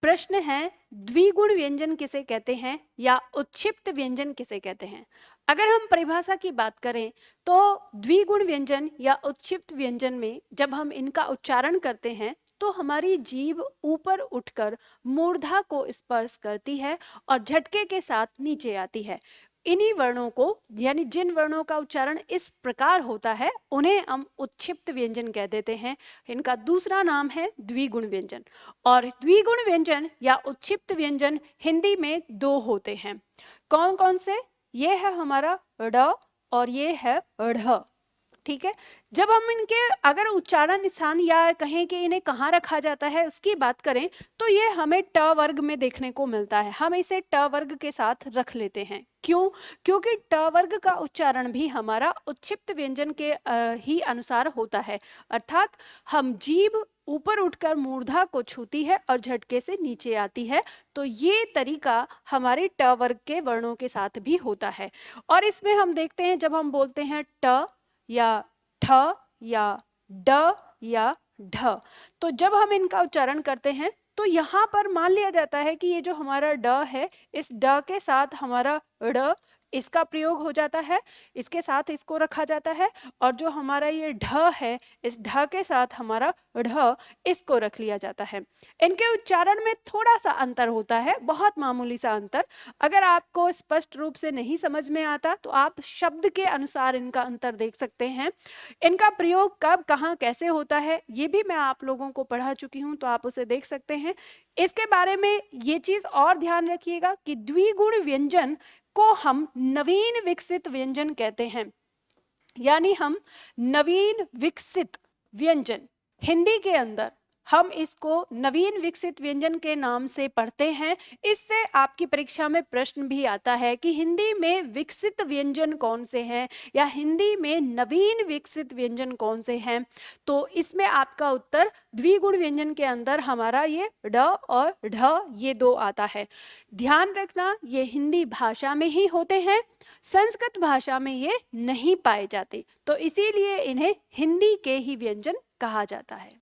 प्रश्न है, द्विगुण व्यंजन किसे कहते हैं या उत्क्षिप्त व्यंजन किसे कहते हैं। अगर हम परिभाषा की बात करें तो द्विगुण व्यंजन या उत्क्षिप्त व्यंजन में जब हम इनका उच्चारण करते हैं तो हमारी जीभ ऊपर उठकर मूर्धा को स्पर्श करती है और झटके के साथ नीचे आती है। इन्हीं वर्णों को यानी जिन वर्णों का उच्चारण इस प्रकार होता है उन्हें हम उत्क्षिप्त व्यंजन कह देते हैं। इनका दूसरा नाम है द्विगुण व्यंजन। और द्विगुण व्यंजन या उत्क्षिप्त व्यंजन हिंदी में दो होते हैं। कौन कौन से? ये है हमारा ड़ और ये है ढ़। ठीक है, जब हम इनके अगर उच्चारण स्थान या कहें कि इन्हें कहाँ रखा जाता है उसकी बात करें तो ये हमें ट वर्ग में देखने को मिलता है। हम इसे ट वर्ग के साथ रख लेते हैं। क्यों? क्योंकि ट वर्ग का उच्चारण भी हमारा उत्क्षिप्त व्यंजन के ही अनुसार होता है, अर्थात हम जीभ ऊपर उठकर मूर्धा को छूती है और झटके से नीचे आती है। तो ये तरीका हमारे ट वर्ग के वर्णों के साथ भी होता है। और इसमें हम देखते हैं जब हम बोलते हैं ट या ठ या ड या ढ, तो जब हम इनका उच्चारण करते हैं तो यहाँ पर मान लिया जाता है कि ये जो हमारा ड है इस ड के साथ हमारा ड़ इसका प्रयोग हो जाता है, इसके साथ इसको रखा जाता है, और जो हमारा ये ढ है इस ढ के साथ हमारा ढ इसको रख लिया जाता है। इनके उच्चारण में थोड़ा सा अंतर होता है, बहुत मामूली सा अंतर। अगर आपको स्पष्ट रूप से नहीं समझ में आता तो आप शब्द के अनुसार इनका अंतर देख सकते हैं। इनका प्रयोग कब कहाँ कैसे होता है ये भी मैं आप लोगों को पढ़ा चुकी हूँ, तो आप उसे देख सकते हैं। इसके बारे में ये चीज और ध्यान रखिएगा कि द्विगुण व्यंजन को हम नवीन विकसित व्यंजन कहते हैं, यानी हम नवीन विकसित व्यंजन हिंदी के अंदर हम इसको नवीन विकसित व्यंजन के नाम से पढ़ते हैं। इससे आपकी परीक्षा में प्रश्न भी आता है कि हिंदी में विकसित व्यंजन कौन से हैं या हिंदी में नवीन विकसित व्यंजन कौन से हैं। तो इसमें आपका उत्तर द्विगुण व्यंजन के अंदर हमारा ये ड और ढ ये दो आता है। ध्यान रखना ये हिंदी भाषा में ही होते हैं, संस्कृत भाषा में ये नहीं पाए जाते, तो इसीलिए इन्हें हिंदी के ही व्यंजन कहा जाता है।